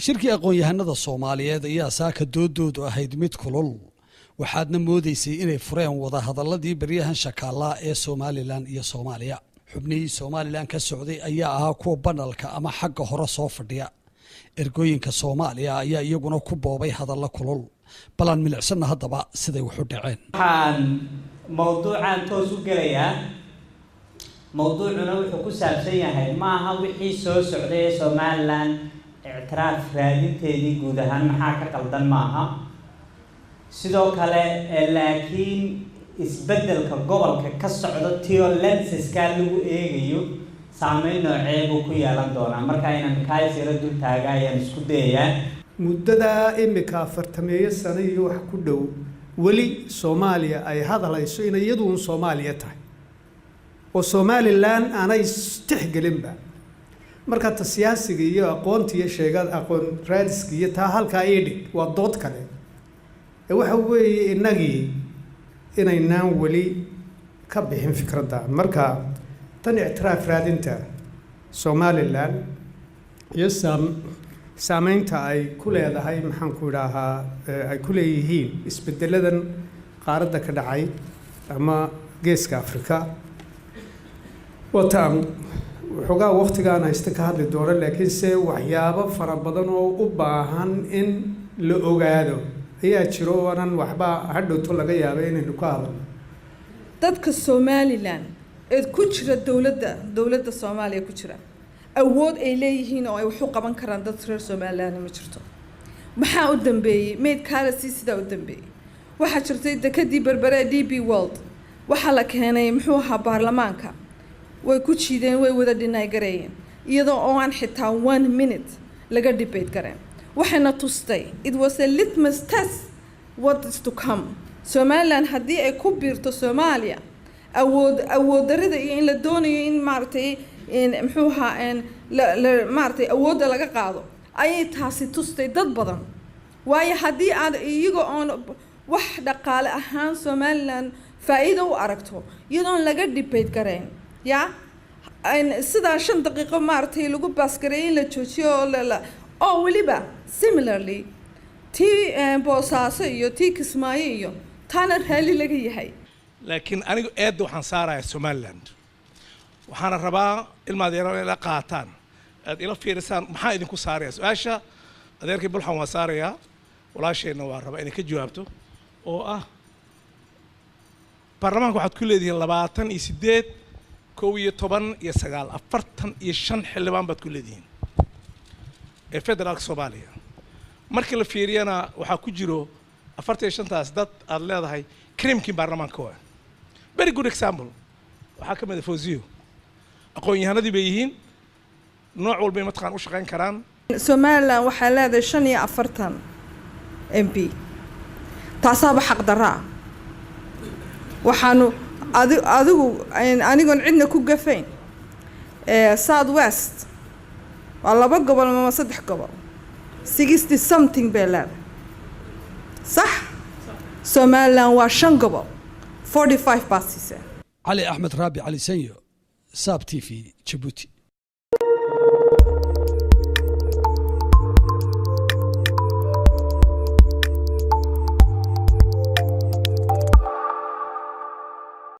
shirkii aqoon-yahanada Soomaaliyeed ayaa saaka doodoodu ahayd mid kulul waxaadna moodeysay inay fureen wada hadaladii baryahan shakaala ee Somaliland iyo Soomaaliya xubnihii Somaliland ka socday ayaa ahaa kuwa banalka ama xagga hore soo fadhiya ergooyinka Soomaaliya ayaa iyaguna ku boobay hadallo kulul balan milicsan hadaba siday wax u dhaceen waxaan mowduucan toos u gelayaa mowduucuna wuxuu ku saabsan yahay maaha wixii soo socday Somaliland اعتراف raadinteedii guud ahaan maxaa ka qaldan maaha sidoo kale laakiin isbedelka gobolka ka socda tiyo lenseska lagu eegayo saameyn nooceedu ku yeelan doona marka inaan kaysira dul taagayaan isku dayaan muddada imika 40 sano iyo wax ku dhow wali Soomaaliya ay hadlayso in iyadu Soomaaliya tahay oo Somaliland aanay tixgelinba marka siyaasiga iyo aqoontiga sheegad aqoon raadiska iyo taa halka ay dhig waa dood kale waxa weeye inagii inaynaan wali ka bixin fikradda marka tan i'tiraaf raadinta Somaliland iyo saameynta ay ku leedahay maxaan ku yiraahdaa ay ku leeyihiin isbedeladan qaaradda ka dhacay ama geeska Afrika wataan xogaa waqtigaan haysta ka hadli doona laakiin se waxyaabo fara badan oo u baahan in la ogaado ayaa jiro wanan waxba hadhowto laga yaabay inaynu ka hadalno dadka Somaliland ee ku jira dawladda Soomaaliya ku jira awood ay leeyihiin oo ay wax u qaban karaan dad reer Somaliland ma jirto maxaa u dambeeyay meed kaalasi sida u dambeeyay waxa jirtay dekadii berbere DP World waxa la keenay muxuu ahaa baarlamaanka way ku jiideen way wada dhinay gareeyeen iyadoo oo aan xitaa 1 minute laga debate gareen waxayna tustay it was a litmus test what is to come Somaliland haddii ay ku biirto Soomaaliya awood darida iyo in la doonayo in maartay in muxuu ahaa in la maartay awoodda laga qaado ayay taasi tustay dad badan waayo haddii aad iyaga oo wax dhaqaale ahaan Somaliland faa'iido u aragto iyadoo laga debate gareen يا إن سدا 5 دقيقة مارتي لقوا باسكرين لتشوشيو لا أو وليبا similarly تي بوساسيو تي كسمايو تانا هالي لقي هاي لكن أنا أدو حنصارة سوماليلاند وحنا الربا الماديرة إلى قاطان إلى فيرسان محا إذن كساريا سؤاشا أديرك بلحوا مساريا ولا شيء نوار ربا إنك جوابته أو برلمان واحد كل هذه اللباتن يسدد كوي طبعاً يسجل أفرتن يشان حلوان بتكلدين. الفدرال الصومالية. مركل فيريانا وحكوجرو أفرت يشان تاسدات الله هاي كريم كي برلمان كوا. very good example. وحكم الفوزيو. أقول هنا دي بيهين نوع والبي متقن وشغين كران. سومالا وحالات الشنية أفرتن MP. تعصب حق دراء. وحنو أدو أنا قن عندنا كوجفين ساوث ويست والله بقى قبل ما صدح قبل 60 something بلاد صح سومالاند وشن قبل 45 باسيسة علي أحمد رابي علي سيو ساب TV جيبوتي